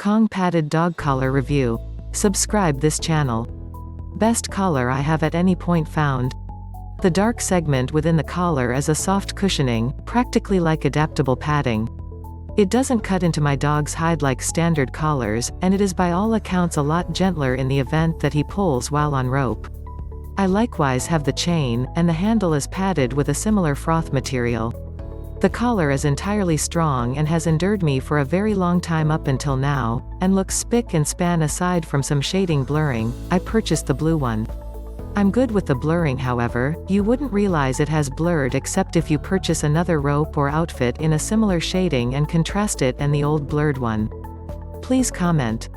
Kong padded dog collar review. Subscribe this channel. Best collar I have at any point found. The dark segment within the collar is a soft cushioning, practically like adaptable padding. It doesn't cut into my dog's hide like standard collars, and it is by all accounts a lot gentler in the event that he pulls while on rope. I likewise have the chain, and the handle is padded with a similar froth material. The collar is entirely strong and has endured me for a very long time up until now, and looks spick and span aside from some shading blurring. I purchased the blue one. I'm good with the blurring, however. You wouldn't realize it has blurred except if you purchase another rope or outfit in a similar shading and contrast it and the old blurred one. Please comment.